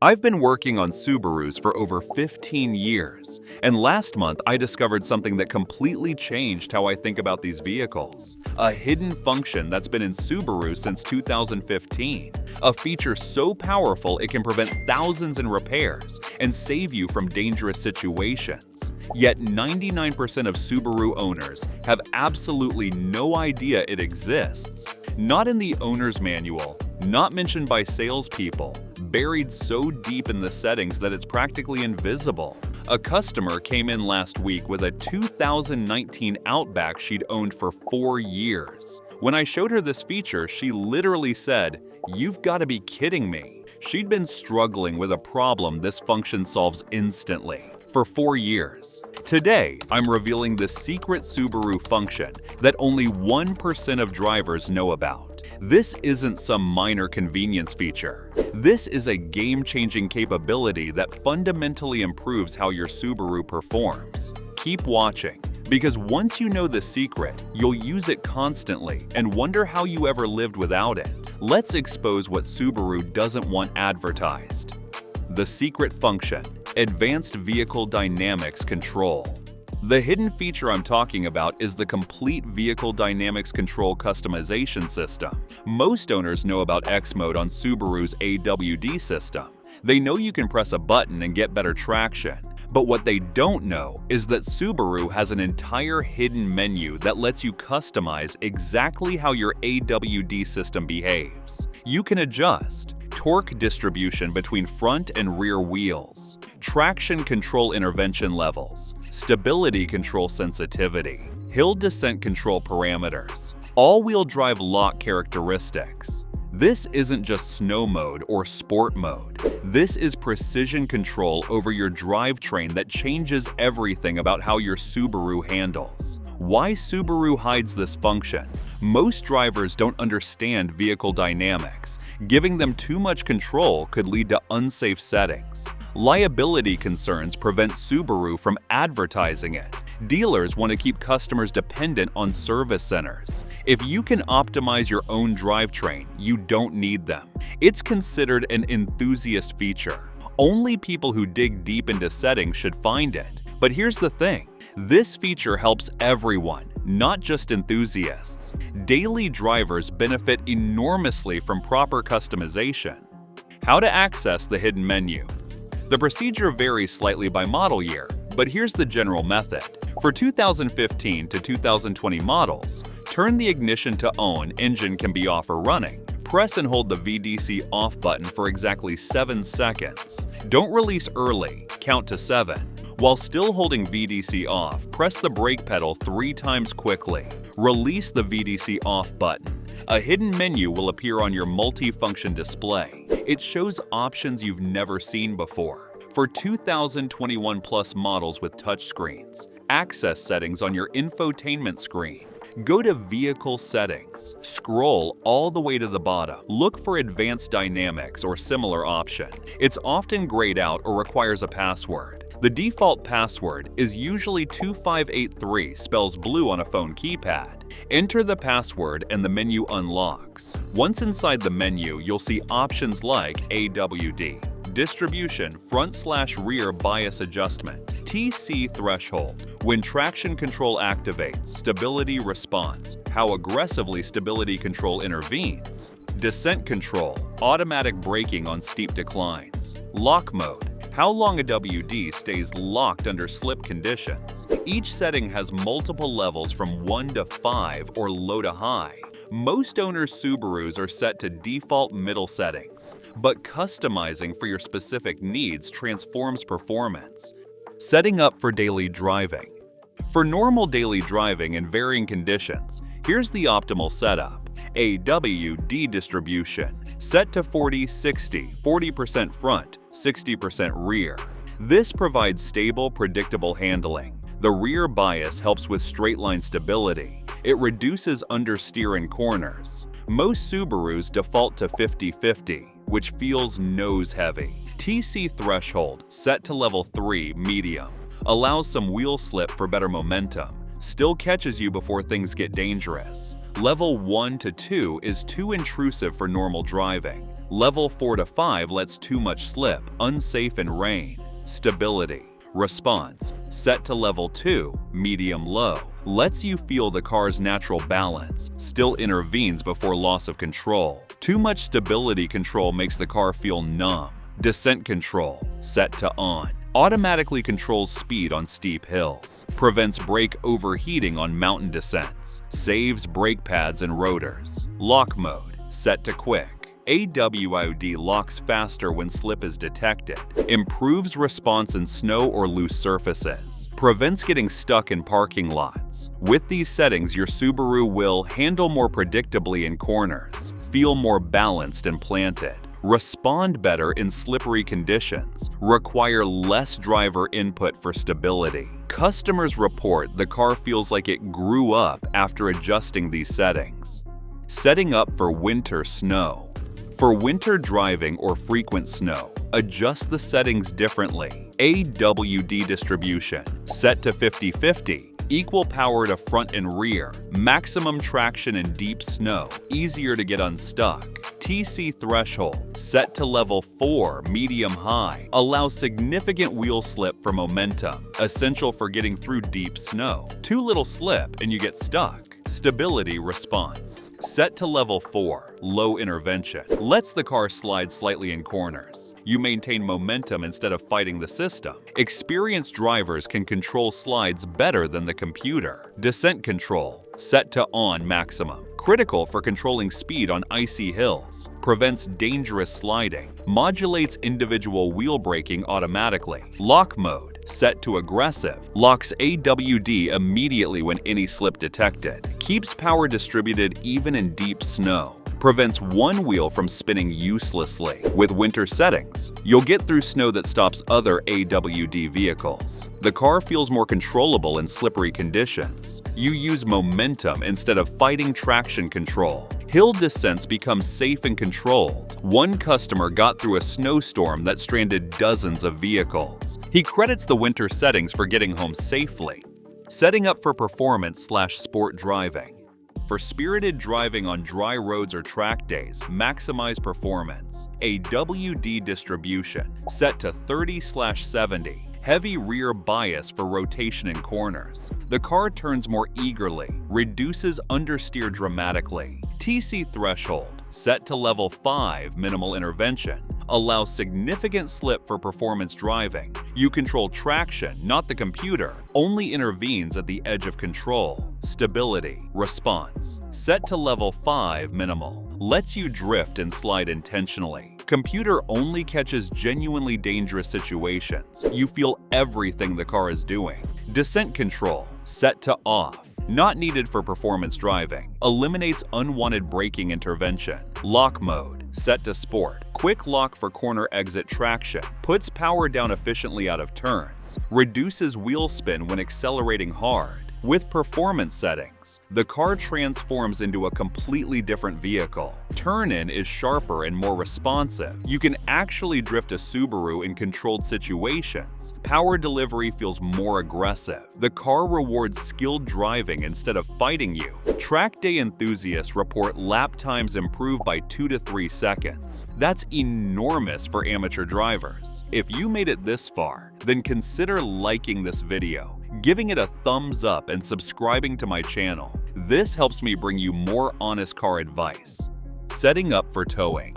I've been working on Subarus for over 15 years, and last month I discovered something that completely changed how I think about these vehicles. A hidden function that's been in Subaru since 2015. A feature so powerful it can prevent thousands in repairs and save you from dangerous situations. Yet 99% of Subaru owners have absolutely no idea it exists. Not in the owner's manual, not mentioned by salespeople, buried so deep in the settings that it's practically invisible. A customer came in last week with a 2019 Outback she'd owned for 4 years. When I showed her this feature, she literally said, "You've got to be kidding me." She'd been struggling with a problem this function solves instantly for 4 years. Today, I'm revealing the secret Subaru function that only 1% of drivers know about. This isn't some minor convenience feature. This is a game-changing capability that fundamentally improves how your Subaru performs. Keep watching, because once you know the secret, you'll use it constantly and wonder how you ever lived without it. Let's expose what Subaru doesn't want advertised. The secret function: Advanced Vehicle Dynamics Control. The hidden feature I'm talking about is the complete Vehicle Dynamics Control customization system. Most owners know about X Mode on Subaru's AWD system. They know you can press a button and get better traction. But what they don't know is that Subaru has an entire hidden menu that lets you customize exactly how your AWD system behaves. You can adjust torque distribution between front and rear wheels, traction control intervention levels, stability control sensitivity, hill descent control parameters, all-wheel drive lock characteristics. This isn't just snow mode or sport mode. This is precision control over your drivetrain that changes everything about how your Subaru handles. Why Subaru hides this function? Most drivers don't understand vehicle dynamics. Giving them too much control could lead to unsafe settings. Liability concerns prevent Subaru from advertising it. Dealers want to keep customers dependent on service centers. If you can optimize your own drivetrain, you don't need them. It's considered an enthusiast feature. Only people who dig deep into settings should find it. But here's the thing. This feature helps everyone, not just enthusiasts. Daily drivers benefit enormously from proper customization. How to access the hidden menu. The procedure varies slightly by model year, but here's the general method. For 2015 to 2020 models, turn the ignition to on, engine can be off or running. Press and hold the VDC off button for exactly 7 seconds. Don't release early, count to 7. While still holding VDC off, press the brake pedal 3 times quickly. Release the VDC off button. A hidden menu will appear on your multi-function display. It shows options you've never seen before. For 2021 plus models with touchscreens, access settings on your infotainment screen. Go to Vehicle Settings. Scroll all the way to the bottom. Look for Advanced Dynamics or similar option. It's often grayed out or requires a password. The default password is usually 2583, spells blue on a phone keypad. Enter the password and the menu unlocks. Once inside the menu, you'll see options like AWD, distribution, front/rear bias adjustment, TC threshold, when traction control activates, stability response, how aggressively stability control intervenes, descent control, automatic braking on steep declines, lock mode, how long a WD stays locked under slip conditions. Each setting has multiple levels from 1 to 5 or low to high. Most owners' Subarus are set to default middle settings, but customizing for your specific needs transforms performance. Setting up for daily driving. For normal daily driving in varying conditions, here's the optimal setup. AWD distribution. Set to 40-60, 40% front, 60% rear. This provides stable, predictable handling. The rear bias helps with straight-line stability. It reduces understeer in corners. Most Subarus default to 50-50, which feels nose-heavy. TC threshold, set to level 3, medium. Allows some wheel slip for better momentum. Still catches you before things get dangerous. Level 1 to 2 is too intrusive for normal driving. Level 4 to 5 lets too much slip, unsafe in rain. Stability. Response, set to level 2, medium-low, lets you feel the car's natural balance, still intervenes before loss of control. Too much stability control makes the car feel numb. Descent control, set to on, automatically controls speed on steep hills, prevents brake overheating on mountain descents, saves brake pads and rotors. Lock mode, set to quick. AWD locks faster when slip is detected, improves response in snow or loose surfaces, prevents getting stuck in parking lots. With these settings, your Subaru will handle more predictably in corners, feel more balanced and planted, respond better in slippery conditions, require less driver input for stability. Customers report the car feels like it grew up after adjusting these settings. Setting up for winter snow. For winter driving or frequent snow, adjust the settings differently. AWD distribution, set to 50-50, equal power to front and rear, maximum traction in deep snow, easier to get unstuck. TC threshold, set to level 4, medium-high, allows significant wheel slip for momentum, essential for getting through deep snow. Too little slip and you get stuck. Stability response, set to level 4, low intervention, lets the car slide slightly in corners. You maintain momentum instead of fighting the system. Experienced drivers can control slides better than the computer. Descent control, set to on maximum, critical for controlling speed on icy hills, prevents dangerous sliding, modulates individual wheel braking automatically. Lock mode, set to aggressive, locks AWD immediately when any slip detected, keeps power distributed even in deep snow, prevents one wheel from spinning uselessly. With winter settings, you'll get through snow that stops other AWD vehicles. The car feels more controllable in slippery conditions. You use momentum instead of fighting traction control. Hill descents become safe and controlled. One customer got through a snowstorm that stranded dozens of vehicles. He credits the winter settings for getting home safely. Setting up for performance/sport driving. For spirited driving on dry roads or track days, maximize performance. AWD distribution, set to 30/70. Heavy rear bias for rotation in corners. The car turns more eagerly, reduces understeer dramatically. TC threshold, set to level 5, minimal intervention, allows significant slip for performance driving. You control traction, not the computer, only intervenes at the edge of control. Stability, response, set to level 5, minimal, lets you drift and slide intentionally. Computer only catches genuinely dangerous situations. You feel everything the car is doing. Descent control, set to off, not needed for performance driving, eliminates unwanted braking intervention. Lock mode, set to sport, quick lock for corner exit traction, puts power down efficiently out of turns, reduces wheel spin when accelerating hard. With performance settings, the car transforms into a completely different vehicle. Turn-in is sharper and more responsive. You can actually drift a Subaru in controlled situations. Power delivery feels more aggressive. The car rewards skilled driving instead of fighting you. Track day enthusiasts report lap times improve by 2 to 3 seconds. That's enormous for amateur drivers. If you made it this far, then consider liking this video, giving it a thumbs up, and subscribing to my channel. This helps me bring you more honest car advice. Setting up for towing.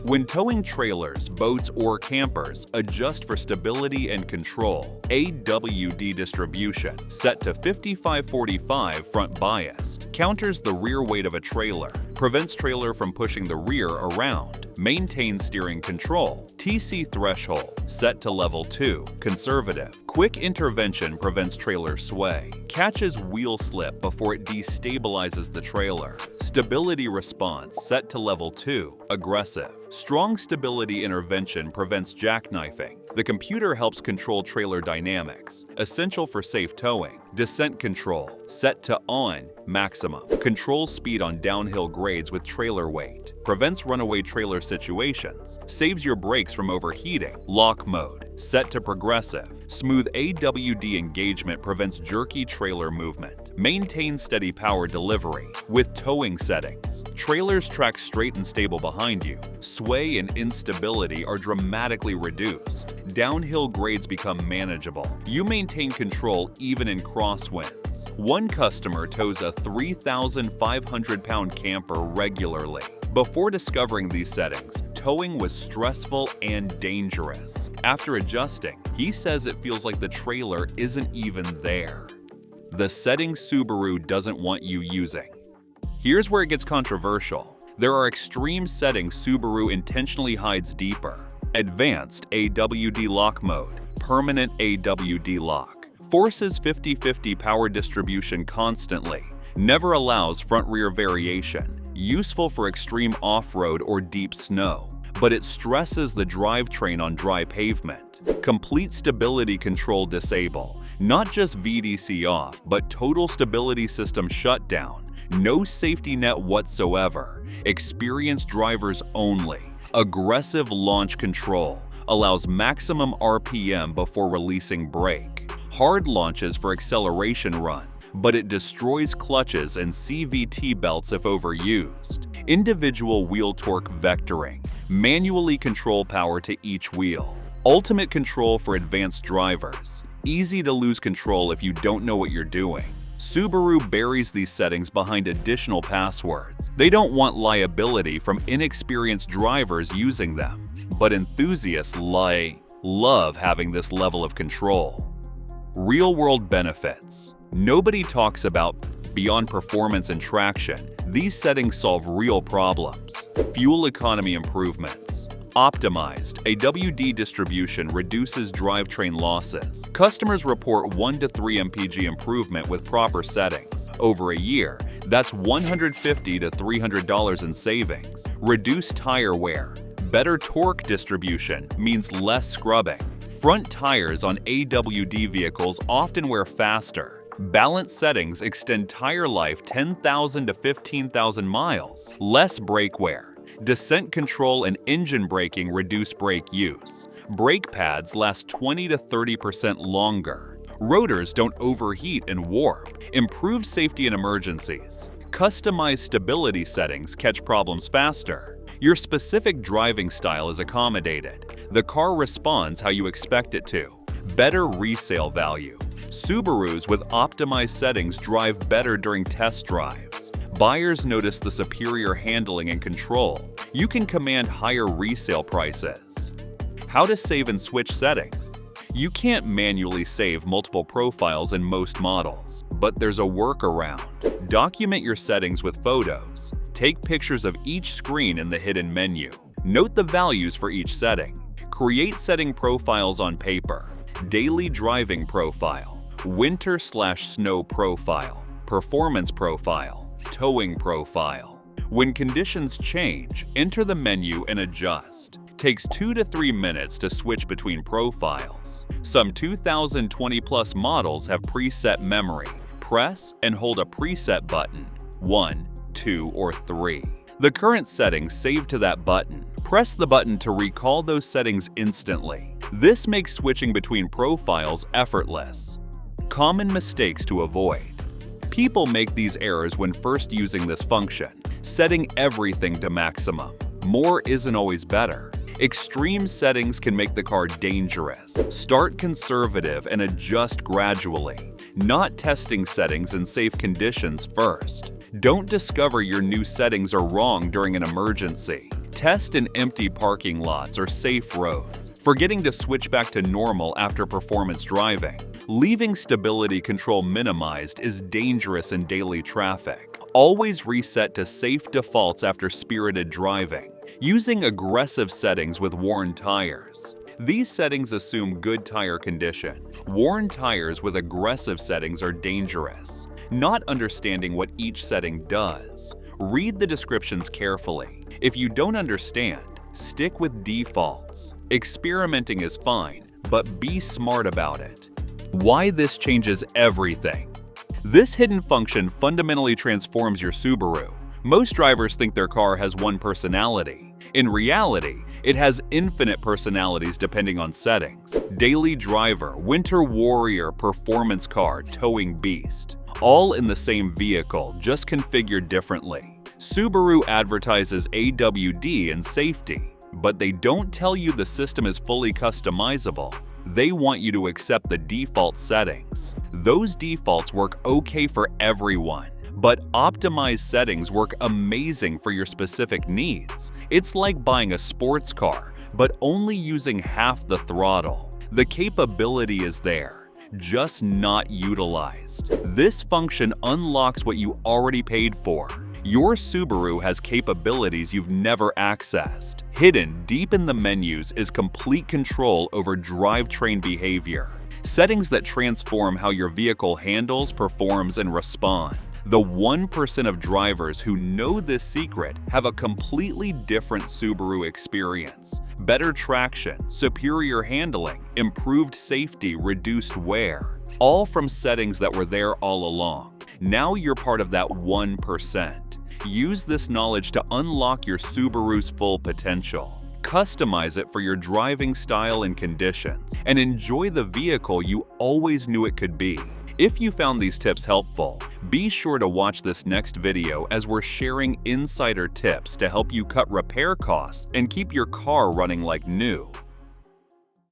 When towing trailers, boats, or campers, adjust for stability and control. AWD distribution, set to 55-45 front biased, counters the rear weight of a trailer, prevents trailer from pushing the rear around, maintains steering control. TC threshold, set to level 2, conservative, quick intervention prevents trailer sway, catches wheel slip before it destabilizes the trailer. Stability response, set to level 2, aggressive. Strong stability intervention prevents jackknifing. The computer helps control trailer dynamics, essential for safe towing. Descent control, set to on, maximum. Controls speed on downhill grades with trailer weight. Prevents runaway trailer situations. Saves your brakes from overheating. Lock mode, set to progressive. Smooth AWD engagement prevents jerky trailer movement. Maintains steady power delivery. With towing settings, Trailers track straight and stable behind you. Sway and instability are dramatically reduced. Downhill grades become manageable. You maintain control even in crosswinds. One customer tows a 3,500-pound camper regularly. Before discovering these settings, towing was stressful and dangerous. After adjusting, he says it feels like the trailer isn't even there. The settings Subaru doesn't want you using. Here's where it gets controversial. There are extreme settings Subaru intentionally hides deeper. Advanced AWD lock mode, permanent AWD lock. Forces 50-50 power distribution constantly. Never allows front-rear variation. Useful for extreme off-road or deep snow, but it stresses the drivetrain on dry pavement. Complete stability control disable. Not just VDC off, but total stability system shutdown. No safety net whatsoever. Experienced drivers only. Aggressive launch control. Allows maximum RPM before releasing brake. Hard launches for acceleration run, but it destroys clutches and CVT belts if overused. Individual wheel torque vectoring. Manually control power to each wheel. Ultimate control for advanced drivers. Easy to lose control if you don't know what you're doing. Subaru buries these settings behind additional passwords. They don't want liability from inexperienced drivers using them, but enthusiasts love having this level of control. Real-world benefits. Nobody talks about beyond performance and traction. These settings solve real problems. Fuel economy improvements. Optimized AWD distribution reduces drivetrain losses. Customers report 1 to 3 mpg improvement with proper settings. Over a year, that's $150 to $300 in savings. Reduced tire wear. Better torque distribution means less scrubbing. Front tires on AWD vehicles often wear faster. Balanced settings extend tire life 10,000 to 15,000 miles. Less brake wear. Descent control and engine braking reduce brake use. Brake pads last 20 to 30% longer. Rotors don't overheat and warp. Improved safety in emergencies. Customized stability settings catch problems faster. Your specific driving style is accommodated. The car responds how you expect it to. Better resale value. Subarus with optimized settings drive better during test drives. Buyers notice the superior handling and control. You can command higher resale prices. How to save and switch settings. You can't manually save multiple profiles in most models, but there's a workaround. Document your settings with photos. Take pictures of each screen in the hidden menu. Note the values for each setting. Create setting profiles on paper. Daily driving profile, winter/snow profile, performance profile, towing profile. When conditions change, enter the menu and adjust. Takes 2 to 3 minutes to switch between profiles. Some 2020 plus models have preset memory. Press and hold a preset button, 1, 2, or 3. The current settings save to that button. Press the button to recall those settings instantly. This makes switching between profiles effortless. Common mistakes to avoid. People make these errors when first using this function, setting everything to maximum. More isn't always better. Extreme settings can make the car dangerous. Start conservative and adjust gradually. Not testing settings in safe conditions first. Don't discover your new settings are wrong during an emergency. Test in empty parking lots or safe roads. Forgetting to switch back to normal after performance driving. Leaving stability control minimized is dangerous in daily traffic. Always reset to safe defaults after spirited driving. Using aggressive settings with worn tires. These settings assume good tire condition. Worn tires with aggressive settings are dangerous. Not understanding what each setting does. Read the descriptions carefully. If you don't understand, stick with defaults. Experimenting is fine, but be smart about it. Why this changes everything. This hidden function fundamentally transforms your Subaru. Most drivers think their car has one personality. In reality, it has infinite personalities depending on settings. Daily driver, winter warrior, performance car, towing beast. All in the same vehicle, just configured differently. Subaru advertises AWD and safety, but they don't tell you the system is fully customizable. They want you to accept the default settings. Those defaults work okay for everyone, but optimized settings work amazing for your specific needs. It's like buying a sports car, but only using half the throttle. The capability is there, just not utilized. This function unlocks what you already paid for. Your Subaru has capabilities you've never accessed. Hidden deep in the menus is complete control over drivetrain behavior, settings that transform how your vehicle handles, performs, and responds. The 1% of drivers who know this secret have a completely different Subaru experience. Better traction, superior handling, improved safety, reduced wear. All from settings that were there all along. Now you're part of that 1%. Use this knowledge to unlock your Subaru's full potential. Customize it for your driving style and conditions, and enjoy the vehicle you always knew it could be. If you found these tips helpful, be sure to watch this next video as we're sharing insider tips to help you cut repair costs and keep your car running like new.